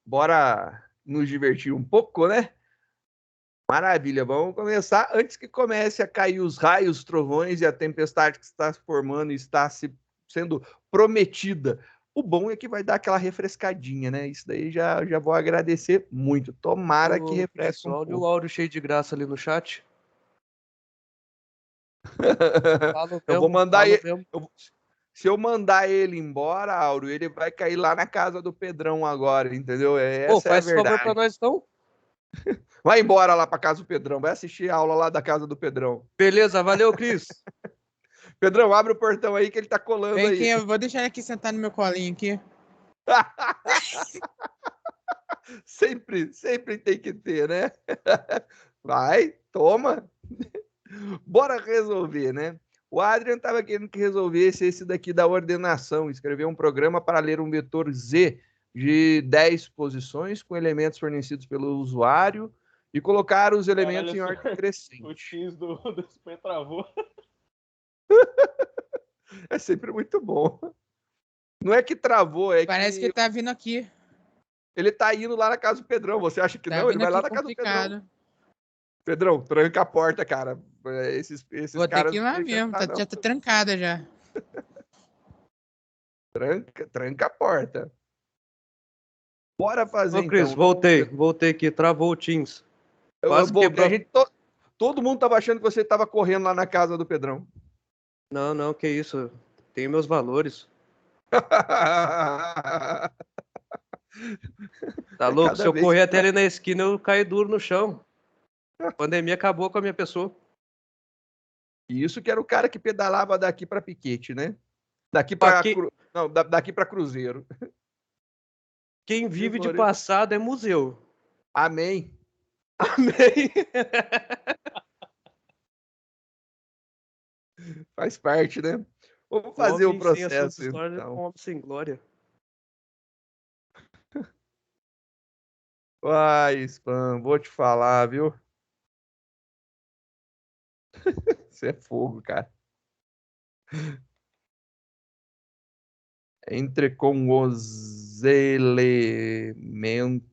Bora nos divertir um pouco, né? Maravilha, vamos começar. Antes que comece a cair os raios, trovões e a tempestade que está se formando e está sendo prometida. O bom é que vai dar aquela refrescadinha, né? Isso daí já vou agradecer muito. Tomara que O refresque um pessoal de o pouco. áudio cheio de graça ali no chat. Falo Eu vou mesmo, mandar falo ele. mesmo. Se eu mandar ele embora, Áureo, ele vai cair lá na casa do Pedrão agora, entendeu? Pô, Essa é a faz esse favor pra verdade. nós então. Vai embora lá para casa do Pedrão, vai assistir a aula lá da casa do Pedrão. Beleza, valeu, Cris. Pedrão, abre o portão aí que ele tá colando Vem aqui, aí. eu vou deixar ele aqui sentado no meu colinho aqui. Sempre tem que ter, né? Vai, toma. Bora resolver, né? O Adrian estava querendo que resolvesse esse daqui da ordenação, escrever um programa para ler um vetor Z de 10 posições com elementos fornecidos pelo usuário e colocar os elementos em ordem crescente. O X do Spam travou. É sempre muito bom. Não é que travou, é Parece que tá vindo aqui. ele tá indo lá na casa do Pedrão. Você acha que Tá não? Ele vindo vai lá aqui na casa do Pedrão. complicado. Pedrão, tranca a porta, cara. Esses Vou ter caras que ir não lá deixam mesmo. entrar, não. Já tá trancada já. Tranca a porta. Bora fazer, Ô, Cris, então. voltei aqui, travou o Teams. Eu Quase voltei. quebrou. Todo mundo tava achando que você tava correndo lá na casa do Pedrão. Não, que isso. Tenho meus valores. Tá louco? Se Cada eu vez correr que até ali na esquina, eu caio duro no chão. A pandemia acabou com a minha pessoa. Isso que era o cara que pedalava daqui para Piquete, né? Aqui, Daqui para Cruzeiro. quem vive de passado é museu. Amém. Amém. Faz parte, né? Vamos O fazer o homem sem as suas processo, histórias é um então. homem sem glória. Ai, Spam, vou te falar, viu? Isso é fogo, cara. Entre com os elementos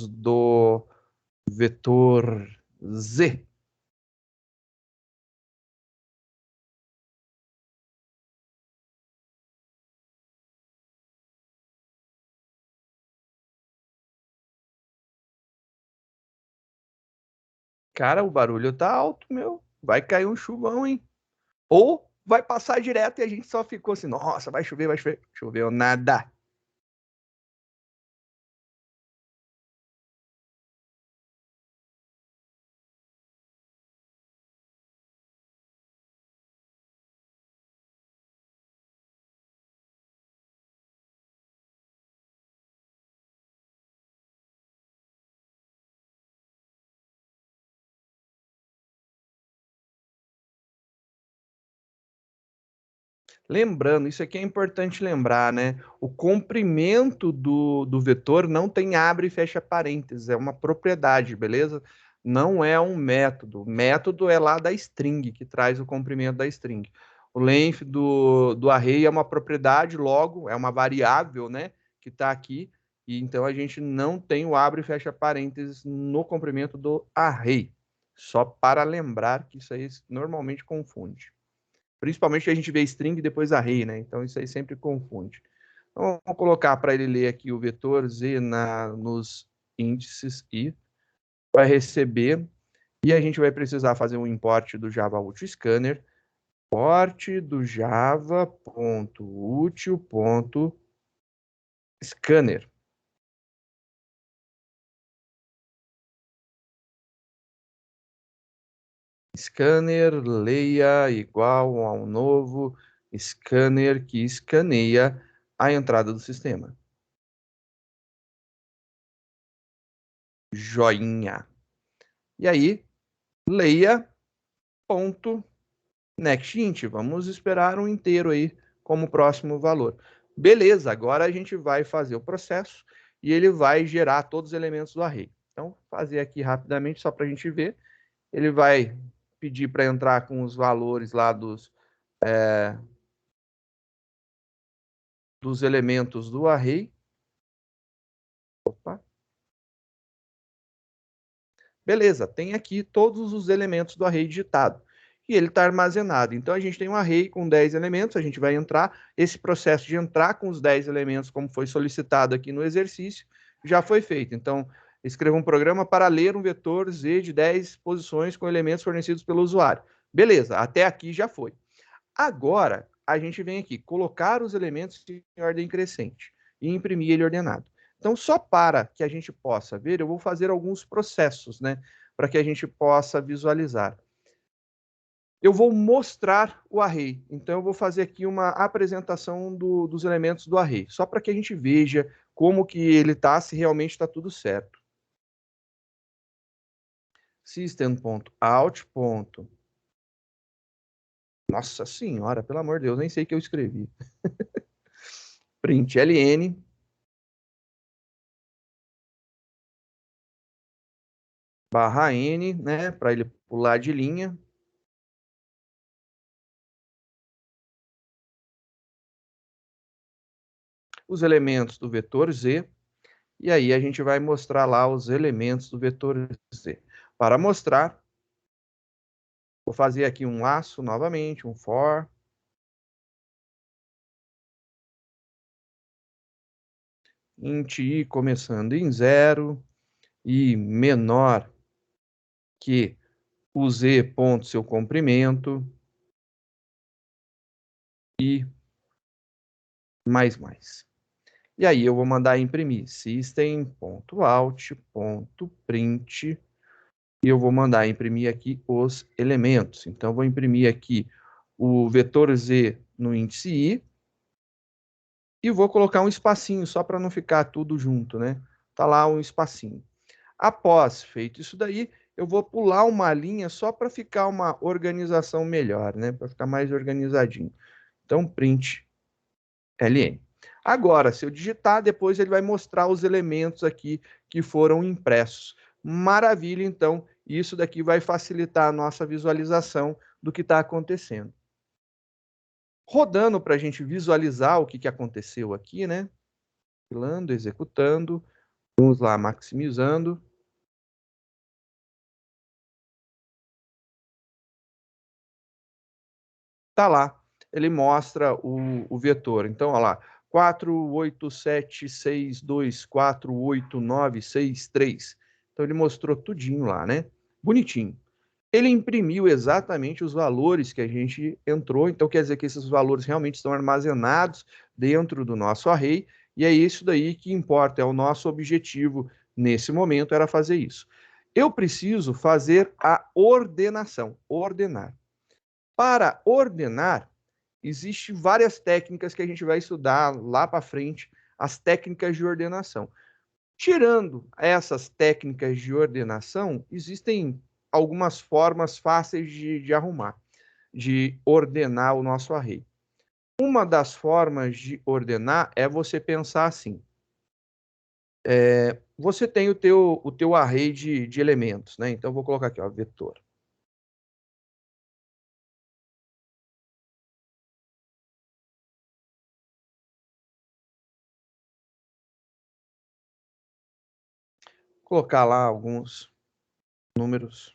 do vetor Z. Cara, o barulho tá alto, meu. Vai cair um chuvão, hein? Ou vai passar direto e a gente só ficou assim, nossa, vai chover, vai chover. Choveu nada. Lembrando, isso aqui é importante lembrar, né? O comprimento do vetor não tem abre e fecha parênteses, é uma propriedade, beleza? Não é um método. O método é lá da string, que traz o comprimento da string. O length do array é uma propriedade, logo, é uma variável, né? Que está aqui. E então a gente não tem o abre e fecha parênteses no comprimento do array. Só para lembrar que isso aí normalmente confunde. Principalmente a gente vê string e depois array, né? Então isso aí sempre confunde. Então, vamos colocar para ele ler aqui o vetor z nos índices i, vai receber, e a gente vai precisar fazer um import do Java Util import do java.util.scanner. Scanner leia igual ao novo scanner que escaneia a entrada do sistema. Joinha. E aí, leia ponto nextInt. Vamos esperar um inteiro aí como próximo valor. Beleza, agora a gente vai fazer o processo e ele vai gerar todos os elementos do array. Então, fazer aqui rapidamente só para a gente ver. Ele vai pedir para entrar com os valores lá dos elementos do array. Opa. Beleza, tem aqui todos os elementos do array digitado. E ele está armazenado. Então, a gente tem um array com 10 elementos, a gente vai entrar. Esse processo de entrar com os 10 elementos, como foi solicitado aqui no exercício, já foi feito. Então, escreva um programa para ler um vetor Z de 10 posições com elementos fornecidos pelo usuário. Beleza, até aqui já foi. Agora, a gente vem aqui, colocar os elementos em ordem crescente e imprimir ele ordenado. Então, só para que a gente possa ver, eu vou fazer alguns processos, né? Para que a gente possa visualizar. Eu vou mostrar o array. Então, eu vou fazer aqui uma apresentação dos elementos do array, só para que a gente veja como que ele está, se realmente está tudo certo. System.out. Nossa senhora, pelo amor de Deus, nem sei o que eu escrevi. Print ln. Barra n, né, para ele pular de linha. Os elementos do vetor Z, e aí a gente vai mostrar lá os elementos do vetor Z. Para mostrar, vou fazer aqui um laço novamente, um for. Int i começando em 0 e menor que o Z ponto seu comprimento e mais. E aí eu vou mandar imprimir system.out.print e eu vou mandar imprimir aqui os elementos. Então, eu vou imprimir aqui o vetor Z no índice I e vou colocar um espacinho só para não ficar tudo junto, né? Tá lá um espacinho. Após feito isso daí, eu vou pular uma linha só para ficar uma organização melhor, né? Para ficar mais organizadinho. Então, print ln. Agora, se eu digitar, depois ele vai mostrar os elementos aqui que foram impressos. Maravilha, então, isso daqui vai facilitar a nossa visualização do que está acontecendo. Rodando para a gente visualizar o que aconteceu aqui, né? Pilando, executando. Vamos lá, maximizando. Tá lá, ele mostra o vetor. Então, olha lá, 48762489963. Então, ele mostrou tudinho lá, né? Bonitinho. Ele imprimiu exatamente os valores que a gente entrou, então quer dizer que esses valores realmente estão armazenados dentro do nosso array, e é isso daí que importa, é o nosso objetivo nesse momento, era fazer isso. Eu preciso fazer a ordenação, ordenar. Para ordenar, existem várias técnicas que a gente vai estudar lá para frente, as técnicas de ordenação. Tirando essas técnicas de ordenação, existem algumas formas fáceis de arrumar, de ordenar o nosso array. Uma das formas de ordenar é você pensar assim. Você tem o teu array de elementos, né? Então, eu vou colocar aqui, ó, vetor. Colocar lá alguns números.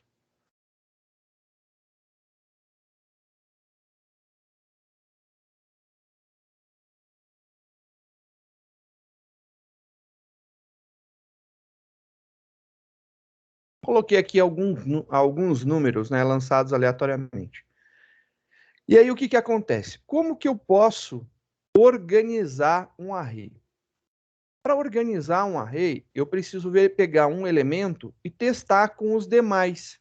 Coloquei aqui alguns números, né, lançados aleatoriamente. E aí, o que acontece? Como que eu posso organizar um array? Para organizar um array, eu preciso pegar um elemento e testar com os demais.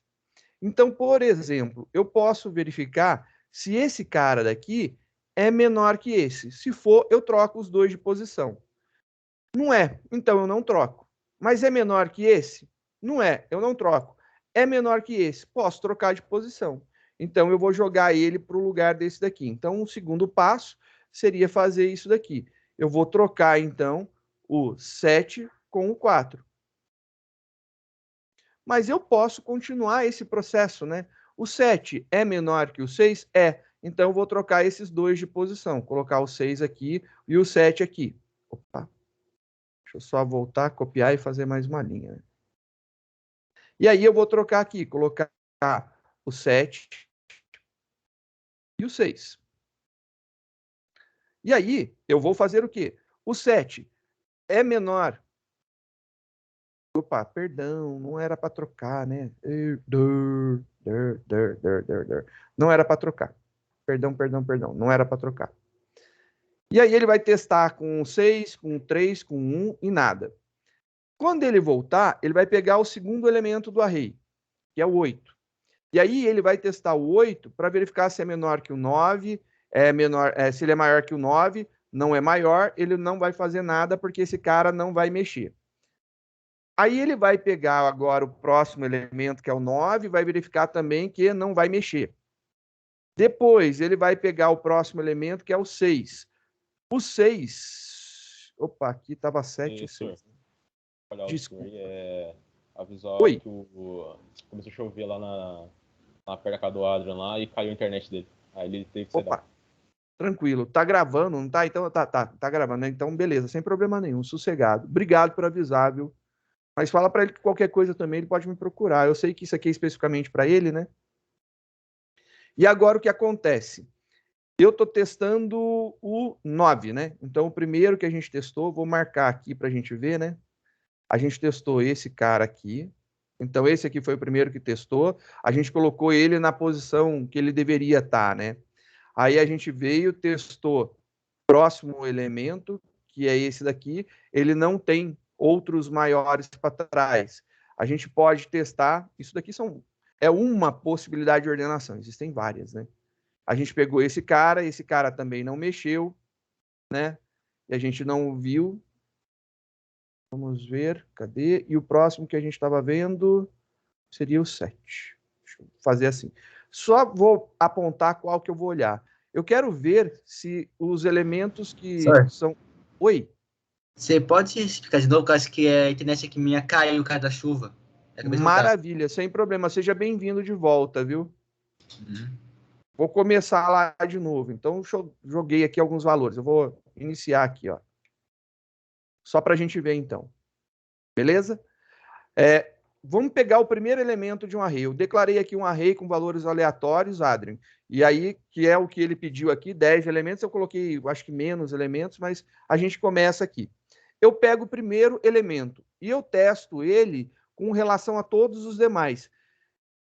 Então, por exemplo, eu posso verificar se esse cara daqui é menor que esse. Se for, eu troco os dois de posição. Não é, então eu não troco. Mas é menor que esse? Não é, eu não troco. É menor que esse? Posso trocar de posição. Então, eu vou jogar ele para o lugar desse daqui. Então, o segundo passo seria fazer isso daqui. Eu vou trocar, então, o 7 com o 4. Mas eu posso continuar esse processo, né? O 7 é menor que o 6? É. Então, eu vou trocar esses dois de posição. Colocar o 6 aqui e o 7 aqui. Opa. Deixa eu só voltar, copiar e fazer mais uma linha. Né? E aí eu vou trocar aqui, colocar o 7 e o 6. E aí eu vou fazer o quê? O 7 é menor. Opa, perdão, não era para trocar, né? Não era para trocar. Perdão, não era para trocar. E aí ele vai testar com 6, com 3, com 1 e nada. Quando ele voltar, ele vai pegar o segundo elemento do array, que é o 8. E aí ele vai testar o 8 para verificar se é menor que o 9, se ele é maior que o 9, não é maior, ele não vai fazer nada porque esse cara não vai mexer. Aí ele vai pegar agora o próximo elemento, que é o 9, vai verificar também que não vai mexer. Depois ele vai pegar o próximo elemento, que é o 6. O 6... Opa, aqui estava 7 e 6. Desculpa. Avisar Oi. que começou a chover lá na perto da casa do Adrian lá e caiu a internet dele. Aí ele teve que Opa, tranquilo. Tá gravando, não tá? Então tá gravando, né? Então beleza, sem problema nenhum, sossegado. Obrigado por avisar, viu? Mas fala para ele que qualquer coisa também ele pode me procurar. Eu sei que isso aqui é especificamente para ele, né? E agora o que acontece? Eu estou testando o 9, né? Então o primeiro que a gente testou, vou marcar aqui para a gente ver, né? A gente testou esse cara aqui. Então esse aqui foi o primeiro que testou. A gente colocou ele na posição que ele deveria estar, né? Aí a gente veio, testou o próximo elemento, que é esse daqui. Ele não tem outros maiores para trás. A gente pode testar. Isso daqui é uma possibilidade de ordenação. Existem várias, né? A gente pegou esse cara também não mexeu, né? E a gente não viu. Vamos ver, cadê? E o próximo que a gente estava vendo seria o 7. Deixa eu fazer assim. Só vou apontar qual que eu vou olhar. Eu quero ver se os elementos que são... Oi? Você pode explicar de novo? Eu acho que a internet aqui minha caiu por causa da chuva. Maravilha, sem problema. Seja bem-vindo de volta, viu? Uhum. Vou começar lá de novo. Então, eu joguei aqui alguns valores. Eu vou iniciar aqui, ó. Só para a gente ver, então. Beleza? Vamos pegar o primeiro elemento de um array. Eu declarei aqui um array com valores aleatórios, Adrian. E aí, que é o que ele pediu aqui, 10 elementos. Eu coloquei, acho que menos elementos, mas a gente começa aqui. Eu pego o primeiro elemento e eu testo ele com relação a todos os demais.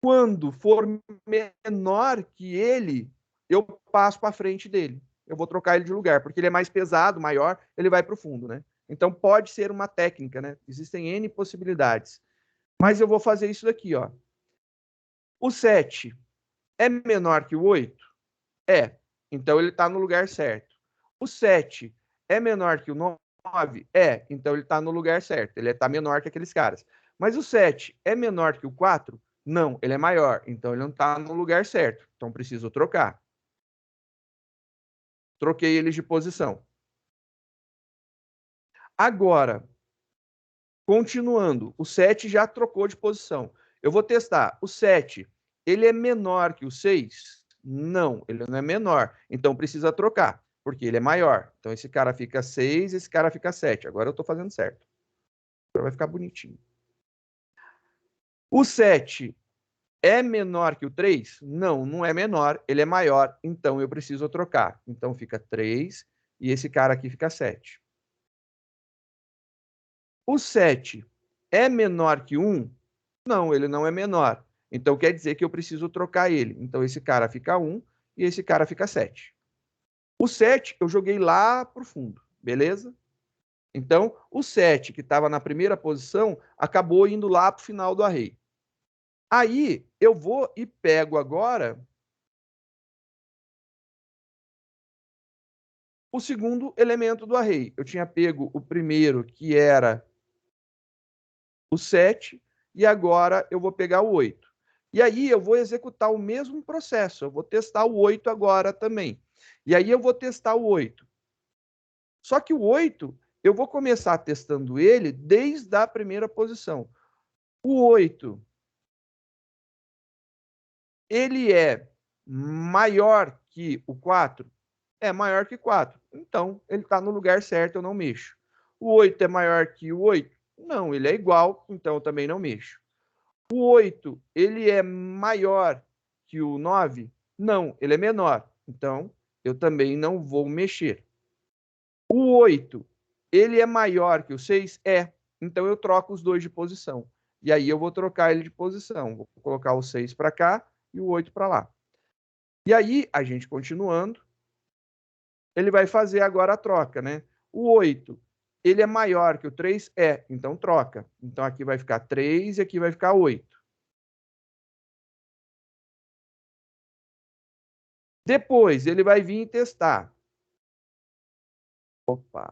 Quando for menor que ele, eu passo para frente dele. Eu vou trocar ele de lugar, porque ele é mais pesado, maior, ele vai para o fundo, né? Então, pode ser uma técnica, né? Existem N possibilidades. Mas eu vou fazer isso daqui, ó. O 7 é menor que o 8? É. Então, ele está no lugar certo. O 7 é menor que o 9? É. Então, ele está no lugar certo. Ele está menor que aqueles caras. Mas o 7 é menor que o 4? Não, ele é maior. Então, ele não está no lugar certo. Então, preciso trocar. Troquei eles de posição. Agora, continuando, o 7 já trocou de posição. Eu vou testar. O 7, ele é menor que o 6? Não, ele não é menor. Então precisa trocar, porque ele é maior. Então esse cara fica 6, esse cara fica 7. Agora eu estou fazendo certo. Agora vai ficar bonitinho. O 7 é menor que o 3? Não, não é menor, ele é maior. Então eu preciso trocar. Então fica 3 e esse cara aqui fica 7. O 7 é menor que 1? Não, ele não é menor. Então quer dizer que eu preciso trocar ele. Então esse cara fica 1 e esse cara fica 7. O 7 eu joguei lá para o fundo, beleza? Então o 7, que estava na primeira posição, acabou indo lá para o final do array. Aí eu vou e pego agora o segundo elemento do array. Eu tinha pego o primeiro, que era o 7, e agora eu vou pegar o 8. E aí eu vou executar o mesmo processo. Eu vou testar o 8 agora também. E aí eu vou testar o 8. Só que o 8, eu vou começar testando ele desde a primeira posição. O 8, ele é maior que o 4? É maior que 4. Então, ele está no lugar certo, eu não mexo. O 8 é maior que o 8? Não, ele é igual, então eu também não mexo. O 8, ele é maior que o 9? Não, ele é menor. Então, eu também não vou mexer. O 8, ele é maior que o 6? É. Então, eu troco os dois de posição. E aí, eu vou trocar ele de posição. Vou colocar o 6 para cá e o 8 para lá. E aí, a gente continuando, ele vai fazer agora a troca, né? O 8, ele é maior que o 3? É. Então, troca. Então, aqui vai ficar 3 e aqui vai ficar 8. Depois, ele vai vir e testar. Opa.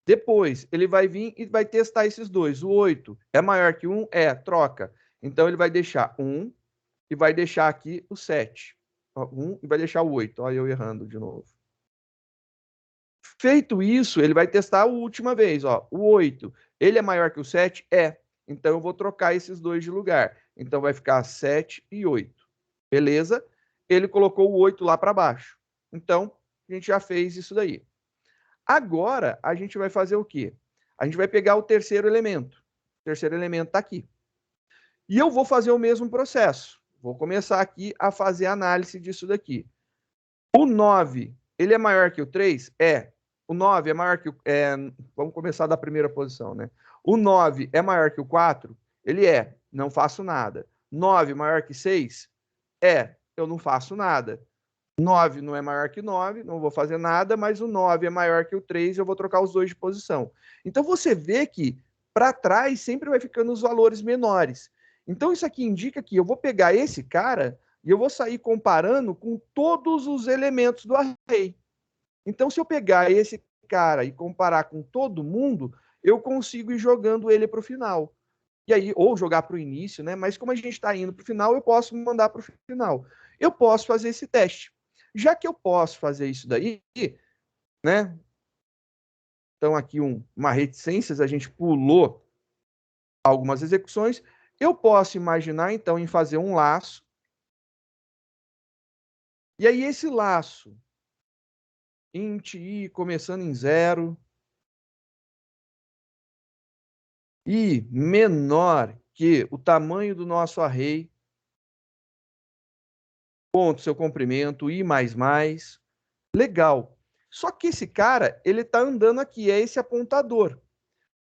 Depois, ele vai vir e vai testar esses dois. O 8 é maior que 1? É, troca. Então, ele vai deixar 1 e vai deixar aqui o 7. 1 e vai deixar o 8. Olha eu errando de novo. Feito isso, ele vai testar a última vez. Ó. O 8, ele é maior que o 7? É. Então, eu vou trocar esses dois de lugar. Então, vai ficar 7 e 8. Beleza? Ele colocou o 8 lá para baixo. Então, a gente já fez isso daí. Agora, a gente vai fazer o quê? A gente vai pegar o terceiro elemento. O terceiro elemento está aqui. E eu vou fazer o mesmo processo. Vou começar aqui a fazer a análise disso daqui. O 9, ele é maior que o 3? É. O 9 é maior que o... vamos começar da primeira posição, né? O 9 é maior que o 4? Ele é. Não faço nada. 9 maior que 6? É. Eu não faço nada. 9 não é maior que 9, não vou fazer nada, mas o 9 é maior que o 3, eu vou trocar os dois de posição. Então, você vê que para trás sempre vai ficando os valores menores. Então, isso aqui indica que eu vou pegar esse cara e eu vou sair comparando com todos os elementos do array. Então, se eu pegar esse cara e comparar com todo mundo, eu consigo ir jogando ele para o final. E aí, ou jogar para o início, né? Mas como a gente está indo para o final, eu posso mandar para o final. Eu posso fazer esse teste. Já que eu posso fazer isso daí, né? Então, aqui uma reticências, a gente pulou algumas execuções. Eu posso imaginar, então, em fazer um laço. E aí, esse laço, int i, começando em 0, e menor que o tamanho do nosso array, ponto, seu comprimento, i++, legal. Só que esse cara, ele está andando aqui, é esse apontador.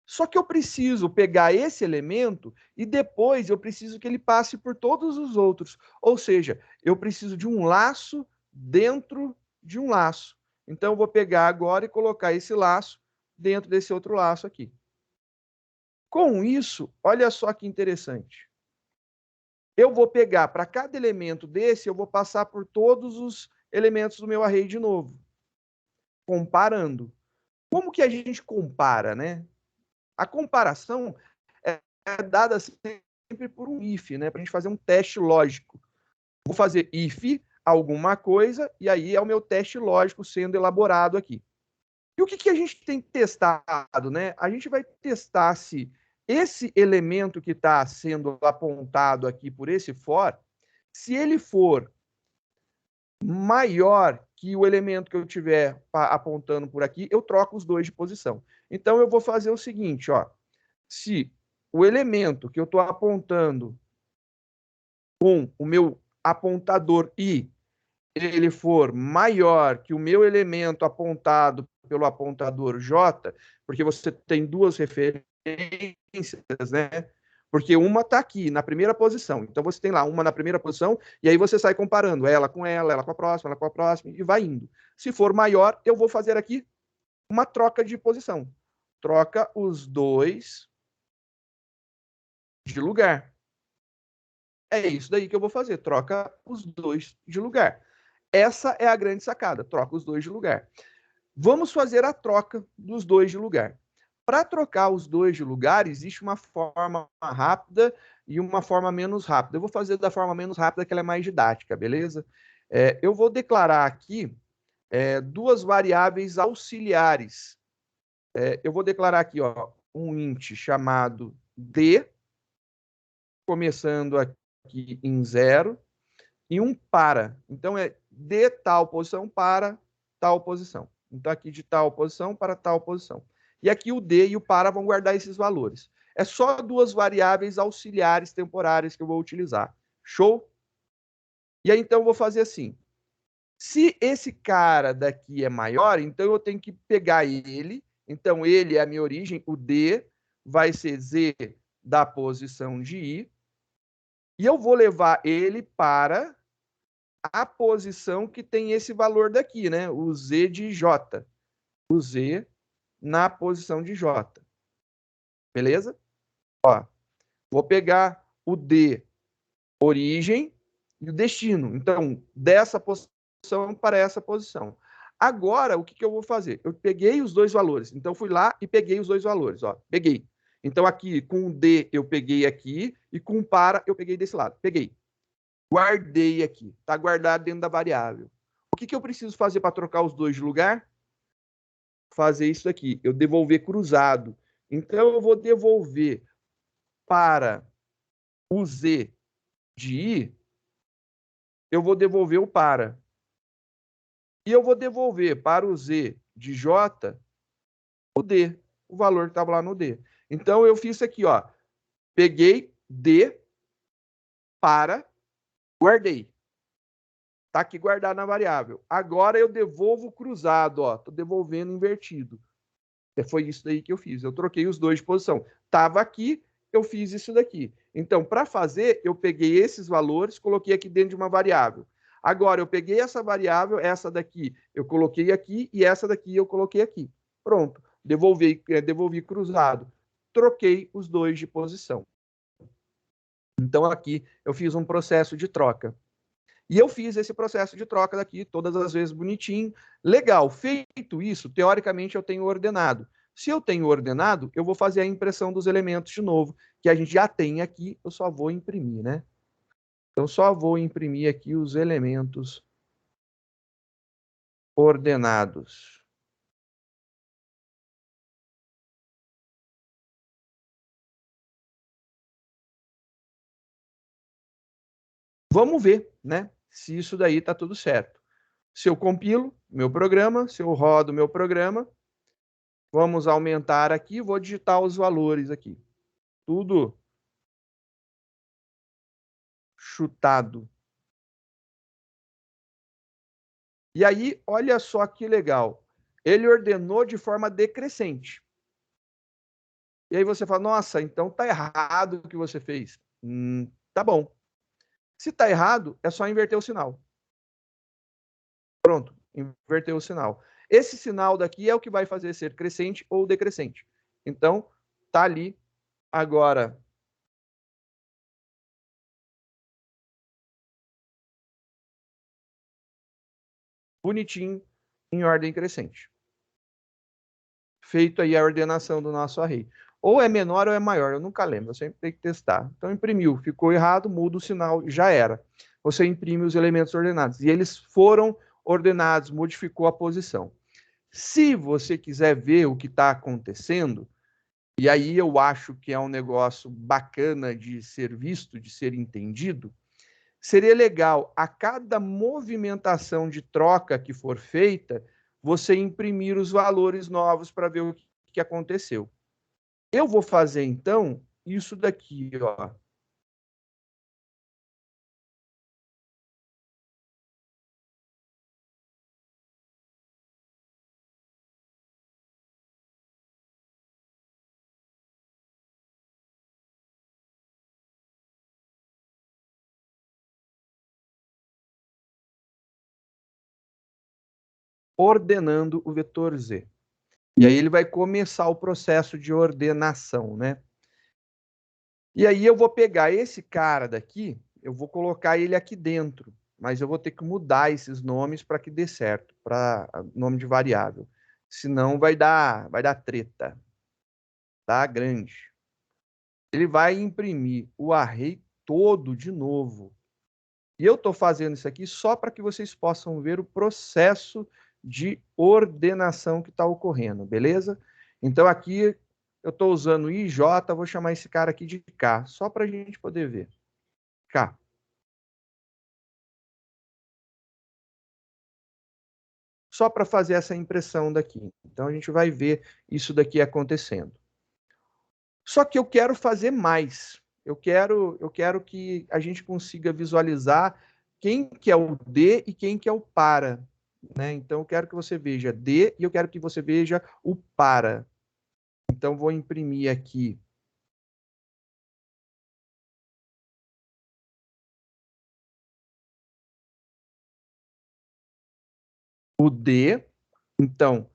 Só que eu preciso pegar esse elemento e depois eu preciso que ele passe por todos os outros. Ou seja, eu preciso de um laço dentro de um laço. Então, eu vou pegar agora e colocar esse laço dentro desse outro laço aqui. Com isso, olha só que interessante. Eu vou pegar para cada elemento desse, eu vou passar por todos os elementos do meu array de novo, comparando. Como que a gente compara, né? A comparação é dada sempre por um if, né? Para a gente fazer um teste lógico. Vou fazer if alguma coisa, e aí é o meu teste lógico sendo elaborado aqui. E o que a gente tem testado, né? A gente vai testar se esse elemento que está sendo apontado aqui por esse for, se ele for maior que o elemento que eu tiver apontando por aqui, eu troco os dois de posição. Então, eu vou fazer o seguinte, ó. Se o elemento que eu estou apontando com o meu apontador I, ele for maior que o meu elemento apontado pelo apontador J, porque você tem duas referências, né? Porque uma está aqui, na primeira posição. Então, você tem lá uma na primeira posição, e aí você sai comparando ela com a próxima, e vai indo. Se for maior, eu vou fazer aqui uma troca de posição. Troca os dois de lugar. É isso daí que eu vou fazer. Troca os dois de lugar. Essa é a grande sacada. Troca os dois de lugar. Vamos fazer a troca dos dois de lugar. Para trocar os dois de lugar, existe uma forma rápida e uma forma menos rápida. Eu vou fazer da forma menos rápida, que ela é mais didática, beleza? Eu vou declarar aqui duas variáveis auxiliares. Eu vou declarar aqui, ó, um int chamado d, começando aqui em 0, e um para. Então, de tal posição para tal posição. Então, aqui de tal posição para tal posição. E aqui o D e o para vão guardar esses valores. É só duas variáveis auxiliares temporárias que eu vou utilizar. Show? E aí, então, eu vou fazer assim. Se esse cara daqui é maior, então eu tenho que pegar ele. Então, ele é a minha origem. O D vai ser Z da posição de I. E eu vou levar ele para a posição que tem esse valor daqui, né? O Z de J. O Z na posição de J. Beleza? Ó, vou pegar o D, origem, e o destino. Então, dessa posição para essa posição. Agora, o que eu vou fazer? Eu peguei os dois valores. Então, fui lá e peguei os dois valores. Ó, peguei. Então, aqui, com o D, eu peguei aqui, e com o para, eu peguei desse lado. Peguei. Guardei aqui. Está guardado dentro da variável. O que eu preciso fazer para trocar os dois de lugar? Fazer isso aqui. Eu devolver cruzado. Então, eu vou devolver para o Z de I, eu vou devolver o para. E eu vou devolver para o Z de J o D, o valor que estava lá no D. Então, eu fiz isso aqui, ó. Peguei D para, guardei. Está aqui guardado na variável. Agora eu devolvo cruzado, ó. Estou devolvendo invertido. Foi isso daí que eu fiz. Eu troquei os dois de posição. Estava aqui, eu fiz isso daqui. Então, para fazer, eu peguei esses valores, coloquei aqui dentro de uma variável. Agora, eu peguei essa variável, essa daqui eu coloquei aqui e essa daqui eu coloquei aqui. Pronto. Devolvi cruzado. Troquei os dois de posição. Então, aqui eu fiz um processo de troca. E eu fiz esse processo de troca daqui, todas as vezes bonitinho. Legal, feito isso, teoricamente eu tenho ordenado. Se eu tenho ordenado, eu vou fazer a impressão dos elementos de novo, que a gente já tem aqui, eu só vou imprimir, né? Então, só vou imprimir aqui os elementos ordenados. Vamos ver, né? Se isso daí está tudo certo. Se eu compilo meu programa, se eu rodo meu programa, vamos aumentar aqui, vou digitar os valores aqui. Tudo chutado. E aí, olha só que legal. Ele ordenou de forma decrescente. E aí você fala, nossa, então tá errado o que você fez. Tá bom. Se tá errado, é só inverter o sinal. Pronto, inverteu o sinal. Esse sinal daqui é o que vai fazer ser crescente ou decrescente. Então, tá ali agora. Bonitinho, em ordem crescente. Feito aí a ordenação do nosso array. Ou é menor ou é maior, eu nunca lembro, eu sempre tenho que testar. Então, imprimiu, ficou errado, muda o sinal, já era. Você imprime os elementos ordenados. E eles foram ordenados, modificou a posição. Se você quiser ver o que está acontecendo, e aí eu acho que é um negócio bacana de ser visto, de ser entendido, seria legal, a cada movimentação de troca que for feita, você imprimir os valores novos para ver o que aconteceu. Eu vou fazer, então, isso daqui, ó. Ordenando o vetor Z. E aí ele vai começar o processo de ordenação, né? E aí eu vou pegar esse cara daqui, eu vou colocar ele aqui dentro, mas eu vou ter que mudar esses nomes para que dê certo, para nome de variável. Senão vai dar treta. Tá grande. Ele vai imprimir o array todo de novo. E eu estou fazendo isso aqui só para que vocês possam ver o processo de ordenação que está ocorrendo, beleza? Então, aqui eu estou usando IJ, vou chamar esse cara aqui de K, só para a gente poder ver. K. só para fazer essa impressão daqui. Então, a gente vai ver isso daqui acontecendo. Só que eu quero fazer mais. Eu quero que a gente consiga visualizar quem que é o D e quem que é o para. Né? Então, eu quero que você veja D e eu quero que você veja o para. Então, vou imprimir aqui o D. Então,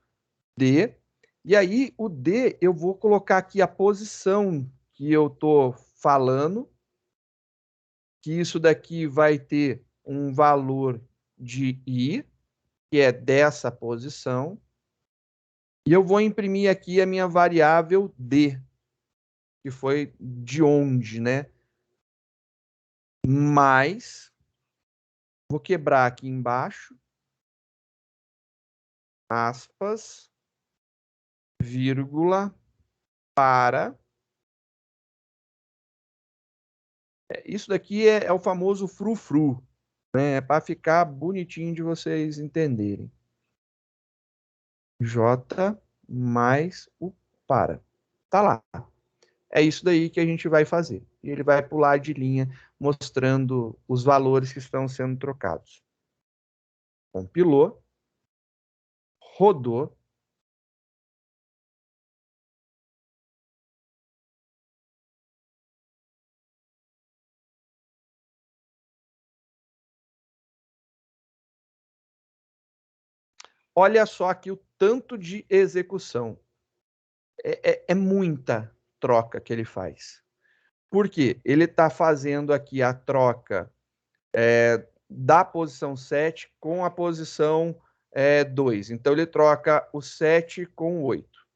D. E aí, o D, eu vou colocar aqui a posição que eu estou falando, que isso daqui vai ter um valor de I, que é dessa posição. E eu vou imprimir aqui a minha variável D, que foi de onde, né? Mais, vou quebrar aqui embaixo, aspas, vírgula, para. Isso daqui é o famoso frufru, né? É para ficar bonitinho de vocês entenderem. J mais o para. Tá lá. É isso daí que a gente vai fazer. E ele vai pular de linha mostrando os valores que estão sendo trocados. Compilou, rodou. Olha só aqui o tanto de execução. É muita troca que ele faz. Por quê? Ele está fazendo aqui a troca da posição 7 com a posição 2. Então, ele troca o 7 com o 8.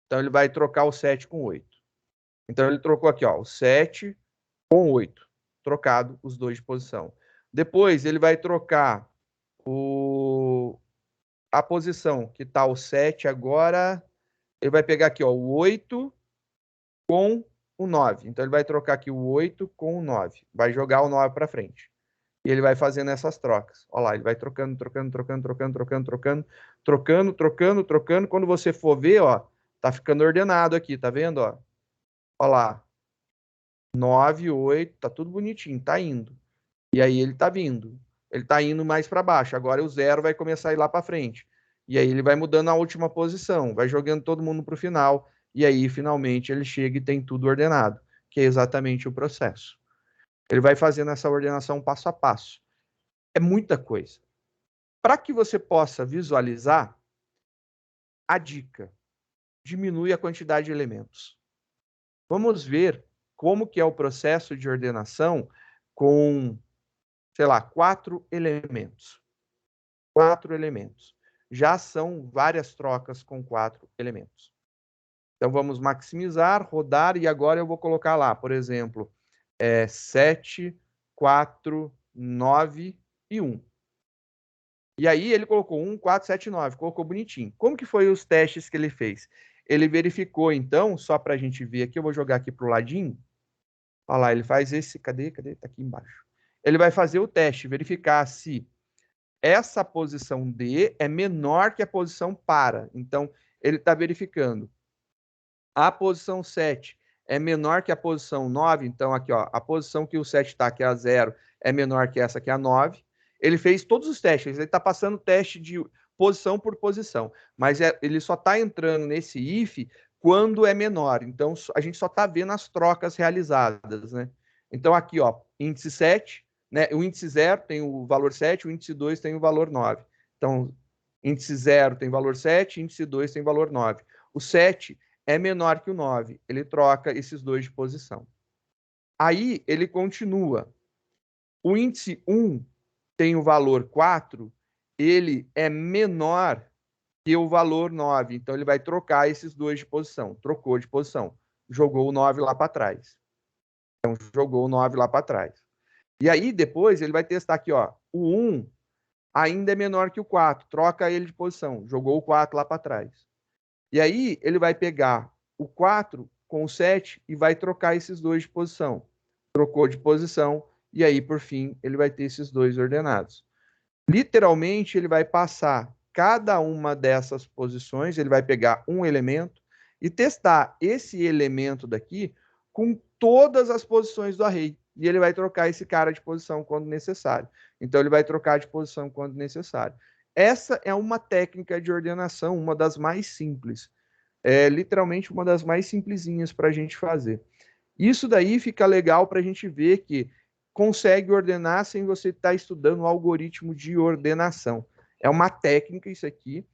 Então, ele vai trocar o 7 com o 8. Então, ele trocou aqui, ó, o 7 com o 8. Trocado os dois de posição. Depois, ele vai trocar a posição que está o 7 agora. Ele vai pegar aqui, ó, o 8 com o 9. Então, ele vai trocar aqui o 8 com o 9. Vai jogar o 9 para frente. E ele vai fazendo essas trocas. Olha lá, ele vai trocando. Quando você for ver, ó, tá ficando ordenado aqui, tá vendo? Ó? Olha lá. 9, 8, tá tudo bonitinho, tá indo. E aí ele tá vindo. Ele tá indo mais para baixo. Agora o 0 vai começar a ir lá para frente. E aí ele vai mudando a última posição, vai jogando todo mundo para o final. E aí, finalmente, ele chega e tem tudo ordenado, que é exatamente o processo. Ele vai fazendo essa ordenação passo a passo. É muita coisa. Para que você possa visualizar, a dica: diminui a quantidade de elementos. Vamos ver como que é o processo de ordenação com, sei lá, 4 elementos. 4 elementos. Já são várias trocas com 4 elementos. Então, vamos maximizar, rodar, e agora eu vou colocar lá, por exemplo, 7, 4, 9 e 1. E aí ele colocou 1, 4, 7, 9, colocou bonitinho. Como que foi os testes que ele fez? Ele verificou, então, só para a gente ver aqui, eu vou jogar aqui para o ladinho. Olha lá, ele faz esse, cadê? Tá aqui embaixo. Ele vai fazer o teste, verificar se essa posição D é menor que a posição para. Então, ele está verificando. A posição 7 é menor que a posição 9. Então, aqui, ó, a posição que o 7 está, que é a 0, é menor que essa que é a 9. Ele fez todos os testes. Ele está passando teste de posição por posição. Mas ele só está entrando nesse if quando é menor. Então, a gente só está vendo as trocas realizadas, né? Então, aqui, ó, índice 7, né? O índice 0 tem o valor 7, o índice 2 tem o valor 9. Então, índice 0 tem valor 7, índice 2 tem valor 9. O 7 é menor que o 9. Ele troca esses dois de posição. Aí, ele continua. O índice 1 tem o valor 4, ele é menor que o valor 9. Então, ele vai trocar esses dois de posição. Trocou de posição. Jogou o 9 lá para trás. Então, jogou o 9 lá para trás. E aí, depois, ele vai testar aqui, ó. O 1 ainda é menor que o 4. Troca ele de posição. Jogou o 4 lá para trás. E aí, ele vai pegar o 4 com o 7 e vai trocar esses dois de posição. Trocou de posição. E aí, por fim, ele vai ter esses dois ordenados. Literalmente, ele vai passar cada uma dessas posições, ele vai pegar um elemento e testar esse elemento daqui com todas as posições do array. E ele vai trocar esse cara de posição quando necessário. Então, ele vai trocar de posição quando necessário. Essa é uma técnica de ordenação, uma das mais simples. É literalmente uma das mais simplesinhas para a gente fazer. Isso daí fica legal para a gente ver que consegue ordenar sem você estar estudando o algoritmo de ordenação. É uma técnica isso aqui,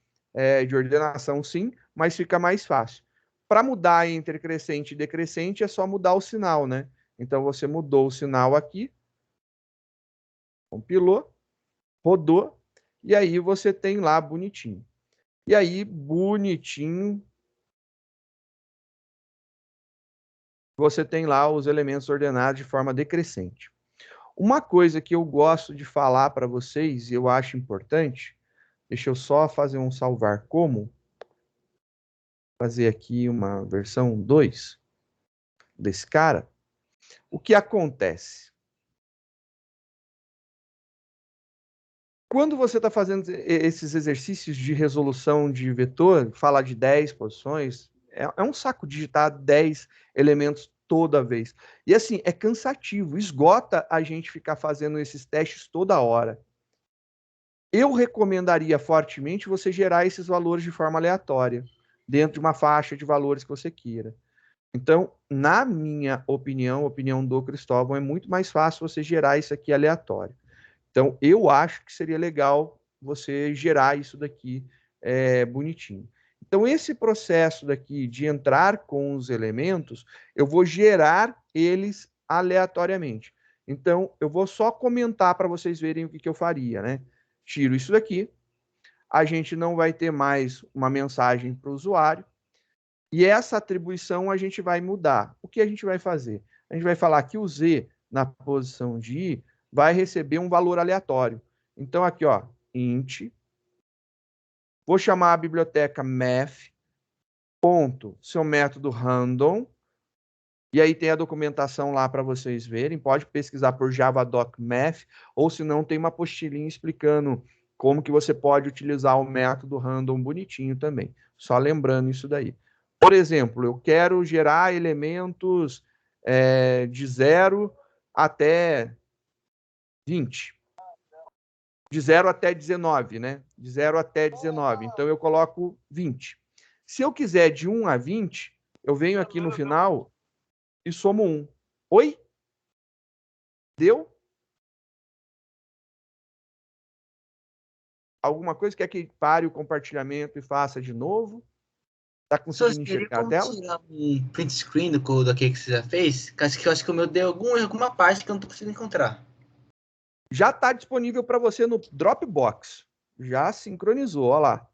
de ordenação sim, mas fica mais fácil. Para mudar entre crescente e decrescente é só mudar o sinal, né? Então você mudou o sinal aqui, compilou, rodou, e aí você tem lá bonitinho. E aí, bonitinho, você tem lá os elementos ordenados de forma decrescente. Uma coisa que eu gosto de falar para vocês, e eu acho importante, deixa eu só fazer um salvar como, fazer aqui uma versão 2 desse cara. O que acontece? Quando você está fazendo esses exercícios de resolução de vetor, falar de 10 posições, é um saco digitar 10 elementos toda vez. E assim, é cansativo, esgota a gente ficar fazendo esses testes toda hora. Eu recomendaria fortemente você gerar esses valores de forma aleatória, dentro de uma faixa de valores que você queira. Então, na minha opinião, opinião do Cristóvão, é muito mais fácil você gerar isso aqui aleatório. Então, eu acho que seria legal você gerar isso daqui bonitinho. Então, esse processo daqui de entrar com os elementos, eu vou gerar eles aleatoriamente. Então, eu vou só comentar para vocês verem o que eu faria, né? Tiro isso daqui, a gente não vai ter mais uma mensagem para o usuário, e essa atribuição a gente vai mudar. O que a gente vai fazer? A gente vai falar que o Z, na posição de I, vai receber um valor aleatório. Então, aqui, ó, int, vou chamar a biblioteca math, ponto, seu método random, e aí tem a documentação lá para vocês verem, pode pesquisar por javadoc math, ou se não, tem uma apostilinha explicando como que você pode utilizar o método random bonitinho também. Só lembrando isso daí. Por exemplo, eu quero gerar elementos de 0 até 20. De 0 até 19, né? De 0 até 19. Então, eu coloco 20. Se eu quiser de 1 a 20, eu venho aqui no final e somo 1. Oi? Deu? Alguma coisa? Quer que pare o compartilhamento e faça de novo? Tá conseguindo enxergar a tela? Tirar um print screen do code aqui que você já fez? Que eu acho que o meu deu alguma parte que eu não tô conseguindo encontrar. Já está disponível para você no Dropbox. Já sincronizou, olha lá.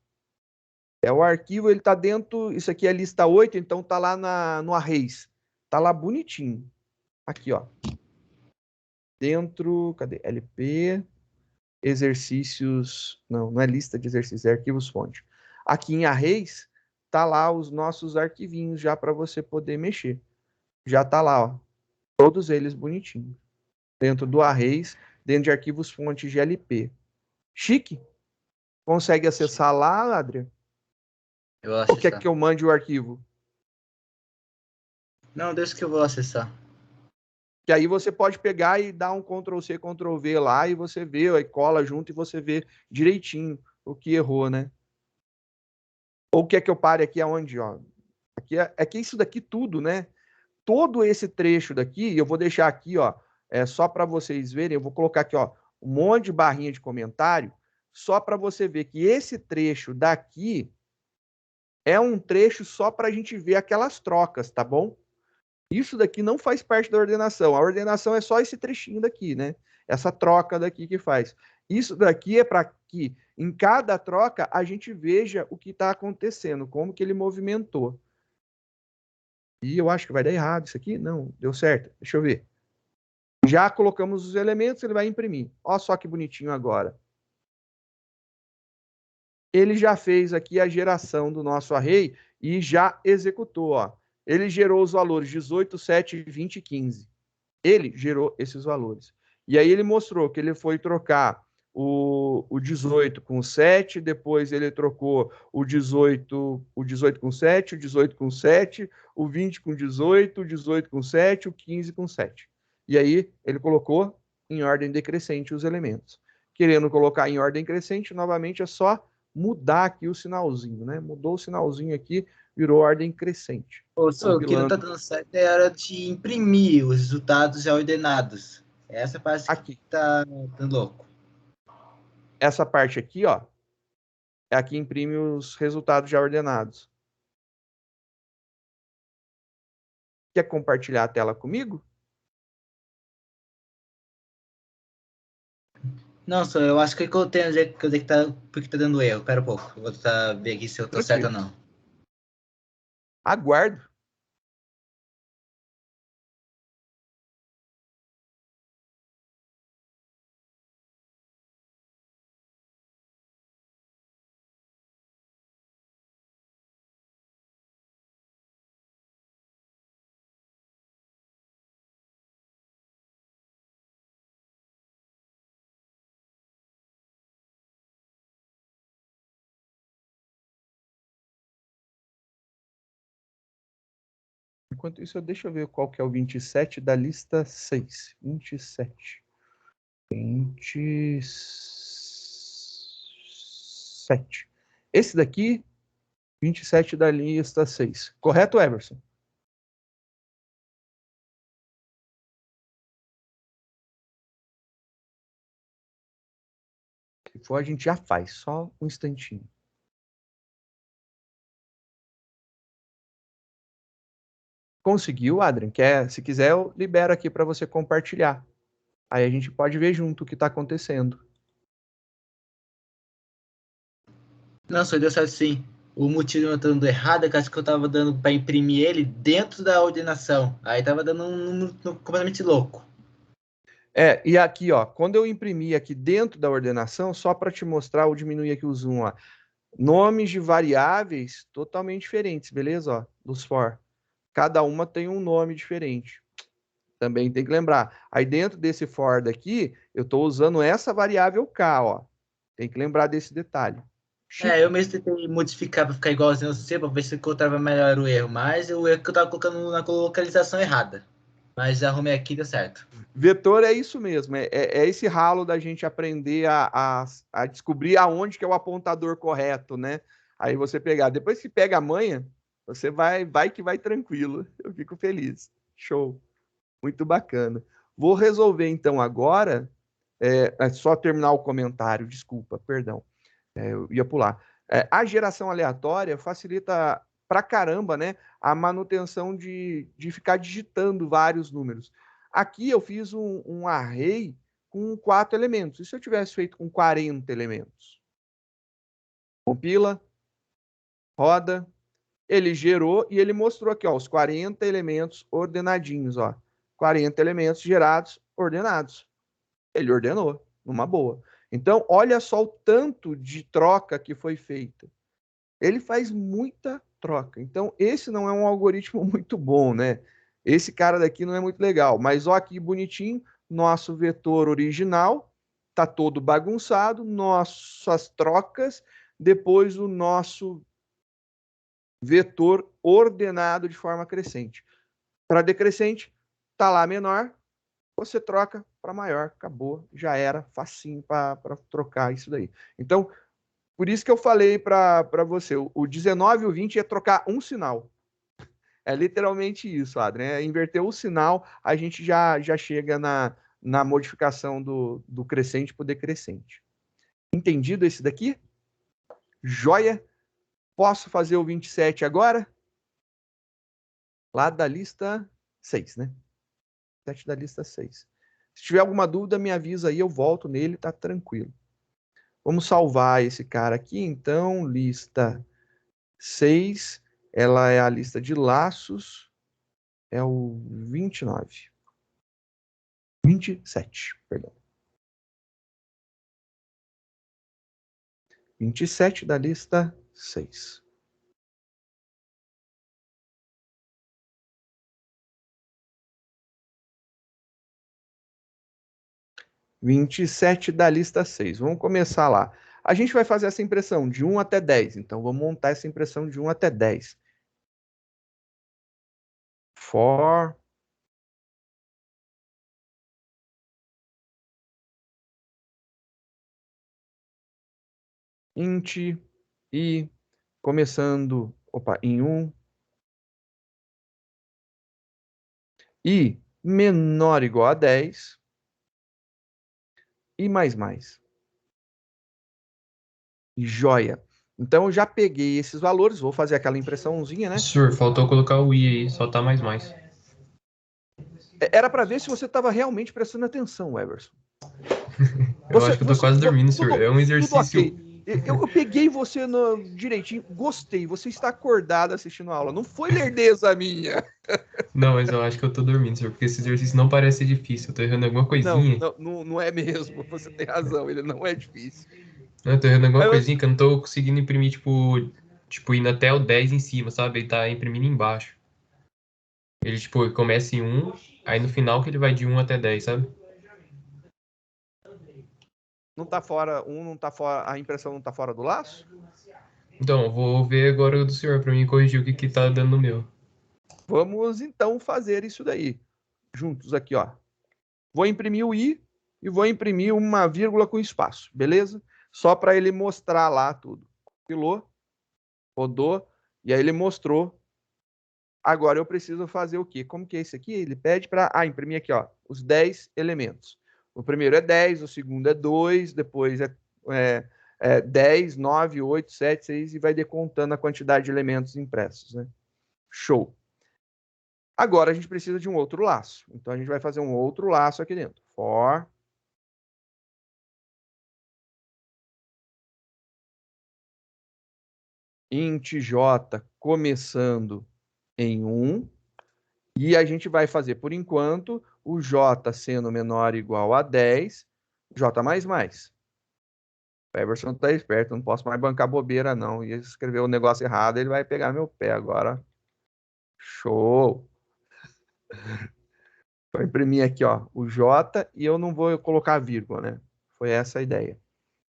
O arquivo, ele está dentro, isso aqui é lista 8, então está lá no Arrays. Está lá bonitinho. Aqui, ó. Dentro, cadê? LP, exercícios, não é lista de exercícios, é arquivos fonte. Aqui em Arrays, tá lá os nossos arquivinhos já para você poder mexer. Já tá lá, ó. Todos eles bonitinhos. Dentro do Arrays, dentro de arquivos fonte GLP. Chique? Consegue acessar lá, Adrian? Eu vou acessar. Ou quer que eu mande o arquivo? Não, deixa que eu vou acessar. Que aí você pode pegar e dar um Ctrl+C, Ctrl+V lá e você vê, aí cola junto e você vê direitinho o que errou, né? Ou quer que eu pare aqui aonde, ó? Aqui é que isso daqui tudo, né? Todo esse trecho daqui, eu vou deixar aqui, ó, só para vocês verem, eu vou colocar aqui, ó, um monte de barrinha de comentário, só para você ver que esse trecho daqui é um trecho só para a gente ver aquelas trocas, tá bom? Isso daqui não faz parte da ordenação. A ordenação é só esse trechinho daqui, né? Essa troca daqui que faz. Isso daqui é para que em cada troca a gente veja o que está acontecendo, como que ele movimentou. E eu acho que vai dar errado isso aqui. Não, deu certo. Deixa eu ver. Já colocamos os elementos, ele vai imprimir. Olha só que bonitinho agora. Ele já fez aqui a geração do nosso array e já executou, ó. Ele gerou os valores 18, 7, 20 e 15. Ele gerou esses valores. E aí ele mostrou que ele foi trocar o 18 com 7, depois ele trocou o 18 com 7, o 18 com 7, o 20 com 18, o 18 com 7, o 15 com 7. E aí ele colocou em ordem decrescente os elementos. Querendo colocar em ordem crescente, novamente é só mudar aqui o sinalzinho, né? Mudou o sinalzinho aqui, virou ordem crescente. Ô, senhor, o que não tá dando certo é a hora de imprimir os resultados já ordenados. Essa parte aqui. que tá dando louco. Essa parte aqui, ó, é a que imprime os resultados já ordenados. Quer compartilhar a tela comigo? Não, senhor, eu acho que eu tenho que eu tenho que tá, porque tá dando erro. Pera um pouco, eu vou tentar ver aqui se eu tô certo ou não. Aguardo. Enquanto isso, deixa eu ver qual que é o 27 da lista 6. 27. 27. Esse daqui, 27 da lista 6. Correto, Everson? Se for, a gente já faz. Só um instantinho. Conseguiu, Adrian? Se quiser, eu libero aqui para você compartilhar. Aí a gente pode ver junto o que está acontecendo. Não, senhor, deu certo sim. O motivo eu tô dando errado é que acho que eu tava dando para imprimir ele dentro da ordenação. Aí tava dando um número completamente louco. E aqui, ó, quando eu imprimir aqui dentro da ordenação, só para te mostrar, eu diminuir aqui o zoom, ó. Nomes de variáveis totalmente diferentes, beleza? Ó, dos for. Cada uma tem um nome diferente. Também tem que lembrar. Aí dentro desse for daqui, eu estou usando essa variável k, ó. Tem que lembrar desse detalhe. Eu mesmo tentei modificar para ficar igualzinho ao seu, para ver se eu encontrava melhor o erro, mas o erro que eu tava colocando na localização errada. Mas já arrumei aqui, deu certo. Vetor é isso mesmo, é esse ralo da gente aprender a descobrir aonde que é o apontador correto, né? Aí você pegar, depois que pega a manha, você vai que vai tranquilo. Eu fico feliz. Show. Muito bacana. Vou resolver então agora, só terminar o comentário, desculpa, perdão. Eu ia pular. A geração aleatória facilita pra caramba, né, a manutenção de ficar digitando vários números. Aqui eu fiz um array com 4 elementos. E se eu tivesse feito com 40 elementos? Compila, roda, ele gerou e ele mostrou aqui, ó, os 40 elementos ordenadinhos, ó. 40 elementos gerados, ordenados. Ele ordenou, numa boa. Então, olha só o tanto de troca que foi feita. Ele faz muita troca. Então, esse não é um algoritmo muito bom, né? Esse cara daqui não é muito legal. Mas, ó, aqui bonitinho, nosso vetor original tá todo bagunçado, nossas trocas, depois o nosso vetor ordenado de forma crescente. Para decrescente, tá lá menor, você troca para maior, acabou, já era facinho para trocar isso daí. Então, por isso que eu falei para você, o 19 e o 20 é trocar um sinal. É literalmente isso, Adrian. É inverter o sinal, a gente já chega na modificação do crescente para o decrescente. Entendido esse daqui? Joia? Posso fazer o 27 agora? Lá da lista 6, né? 7 da lista 6. Se tiver alguma dúvida, me avisa aí, eu volto nele, tá tranquilo. Vamos salvar esse cara aqui, então, lista 6, ela é a lista de laços, é o 29. 27, perdão. 27 da lista 6. 27 da lista 6. Vamos começar lá. A gente vai fazer essa impressão de 1 até 10. Então, vamos montar essa impressão de 1 até 10. For int e começando, em 1 e menor ou igual a 10 e mais. Joia. Então, eu já peguei esses valores, vou fazer aquela impressãozinha, né? Senhor, faltou colocar o i aí, só tá mais. Era para ver se você estava realmente prestando atenção, Everson. Eu acho que eu tô quase dormindo, senhor. É um Tudo exercício. ok. Eu peguei você direitinho, gostei. Você está acordado assistindo a aula. Não foi lerdeza minha. Não, mas eu acho que eu tô dormindo, senhor, porque esse exercício não parece difícil. Eu tô errando alguma coisinha. Não é mesmo. Você tem razão. Ele não é difícil. Não, eu tô errando alguma Mas- coisinha que eu não tô conseguindo imprimir, tipo, indo até o 10 em cima, sabe? Ele tá imprimindo embaixo. Ele, tipo, começa em 1, aí no final que ele vai de 1 até 10, sabe? Não tá fora, não tá fora, a impressão não tá fora do laço? Então, eu vou ver agora o do senhor pra mim corrigir o que tá dando no meu. Vamos então fazer isso daí. Juntos aqui, ó. Vou imprimir o i e vou imprimir uma vírgula com espaço, beleza? Só para ele mostrar lá tudo. Compilou, rodou, e aí ele mostrou. Agora eu preciso fazer o quê? Como que é isso aqui? Ele pede para imprimir aqui, ó, os 10 elementos. O primeiro é 10, o segundo é 2, depois é 10, 9, 8, 7, 6 e vai decontando a quantidade de elementos impressos, né? Show. Agora a gente precisa de um outro laço. Então a gente vai fazer um outro laço aqui dentro. For int j começando em 1. E a gente vai fazer, por enquanto, o j sendo menor ou igual a 10, j mais. O Everson tá esperto, não posso mais bancar bobeira, não. E escrever o negócio errado, ele vai pegar meu pé agora. Show! Vou imprimir aqui, ó, o j e eu não vou colocar vírgula, né? Foi essa a ideia.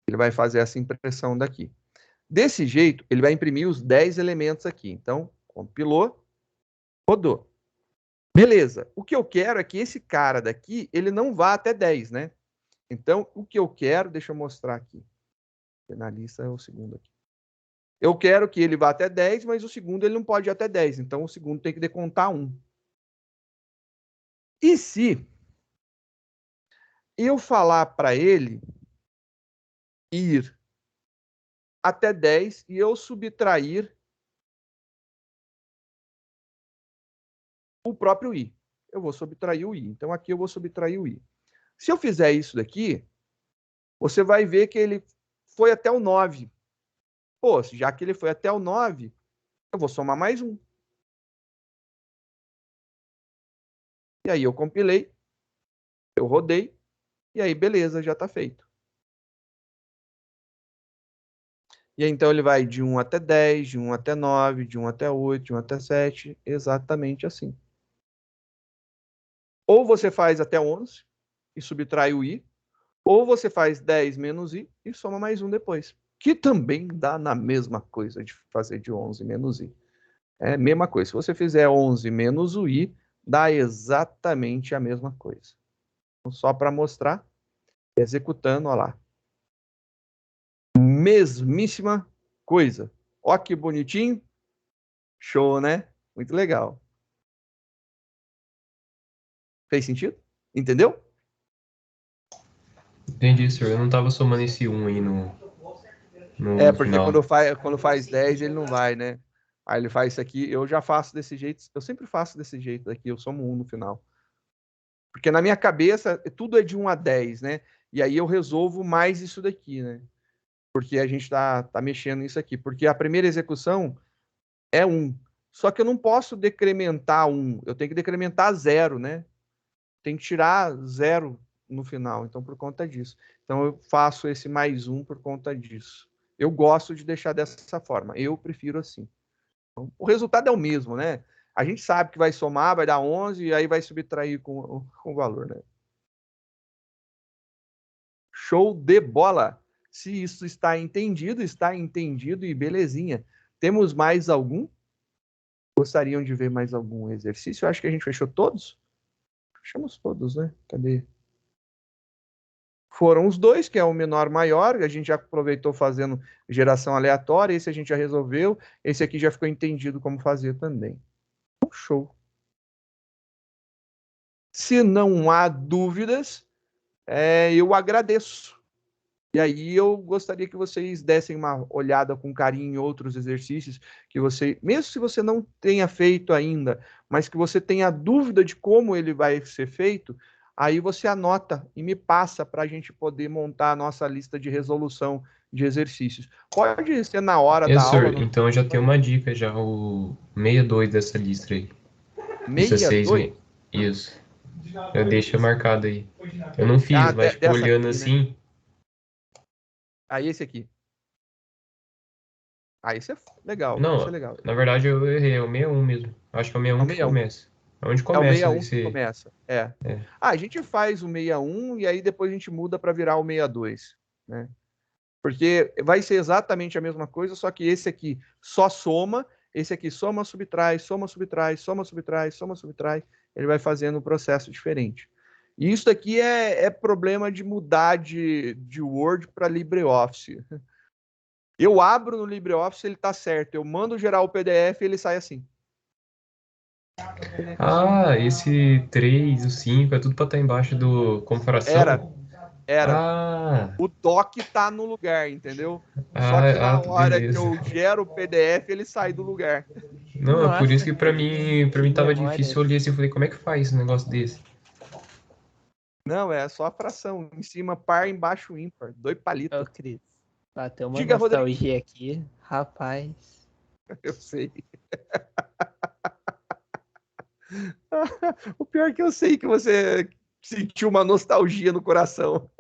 Ele vai fazer essa impressão daqui. Desse jeito, ele vai imprimir os 10 elementos aqui. Então, compilou, rodou. Beleza. O que eu quero é que esse cara daqui, ele não vá até 10, né? Então, o que eu quero, deixa eu mostrar aqui. Na lista é o segundo aqui. Eu quero que ele vá até 10, mas o segundo ele não pode ir até 10. Então, o segundo tem que decontar 1. E se eu falar para ele ir até 10 e eu subtrair o próprio i? Eu vou subtrair o i. Então, aqui eu vou subtrair o i. Se eu fizer isso daqui, você vai ver que ele foi até o 9. Pô, já que ele foi até o 9, eu vou somar mais 1. E aí eu compilei, eu rodei, e aí beleza, já está feito. E aí, então ele vai de 1 até 10, de 1 até 9, de 1 até 8, de 1 até 7, exatamente assim. Ou você faz até 11 e subtrai o i, ou você faz 10 menos i e soma mais 1 depois. Que também dá na mesma coisa de fazer de 11 menos i. É a mesma coisa. Se você fizer 11 menos o i, dá exatamente a mesma coisa. Então, só para mostrar, executando, olha lá. Mesmíssima coisa. Ó que bonitinho. Show, né? Muito legal. Fez sentido? Entendeu? Entendi, senhor. Eu não tava somando esse 1 aí no Porque final. quando faz 10, ele não vai, né? Aí ele faz isso aqui, eu já faço desse jeito, eu sempre faço desse jeito aqui, eu somo 1 no final. Porque na minha cabeça, tudo é de 1 a 10, né? E aí eu resolvo mais isso daqui, né? Porque a gente tá mexendo nisso aqui. Porque a primeira execução é 1. Só que eu não posso decrementar 1, eu tenho que decrementar 0, né? Tem que tirar 0 no final, então por conta disso. Então eu faço esse mais 1 por conta disso. Eu gosto de deixar dessa forma, eu prefiro assim. Então, o resultado é o mesmo, né? A gente sabe que vai somar, vai dar 11 e aí vai subtrair com o valor, né? Show de bola. Se isso está entendido e belezinha. Temos mais algum? Gostariam de ver mais algum exercício? Eu acho que a gente fechou todos. Fechamos todos, né? Cadê? Foram os dois, que é o menor maior. A gente já aproveitou fazendo geração aleatória. Esse a gente já resolveu. Esse aqui já ficou entendido como fazer também. Show. Se não há dúvidas, eu agradeço. E aí eu gostaria que vocês dessem uma olhada com carinho em outros exercícios que você, mesmo se você não tenha feito ainda, mas que você tenha dúvida de como ele vai ser feito, aí você anota e me passa para a gente poder montar a nossa lista de resolução de exercícios. Pode ser na hora da aula. Então eu já tenho uma dica já, o 62 dessa lista aí. 62? Isso. Eu deixo marcado aí. Eu não fiz, mas tipo, olhando aqui, assim... Né? Aí esse aqui. Esse é legal. Não, esse é legal. Na verdade eu errei, é o 61 mesmo. Acho que é o 61 que começa. É onde começa. É o 61 que começa. A gente faz o 61 e aí depois a gente muda para virar o 62, né? Porque vai ser exatamente a mesma coisa, só que esse aqui só soma, esse aqui soma, subtrai, soma, subtrai, soma, subtrai, soma, subtrai. Ele vai fazendo um processo diferente. E isso aqui é problema de mudar de Word para LibreOffice. Eu abro no LibreOffice, ele tá certo. Eu mando gerar o PDF e ele sai assim. Esse 3, o 5, é tudo para estar embaixo do como fração? Era. O doc tá no lugar, entendeu? Só que na hora que eu gero o PDF, ele sai do lugar. Não, é por isso que para mim tava difícil. Eu olhei assim e falei, como é que faz esse negócio desse? Não, é só a fração. Em cima, par, embaixo, ímpar. 2 palitos. Ô, Cris, bateu uma nostalgia aqui. Rapaz. Eu sei. O pior é que eu sei que você sentiu uma nostalgia no coração.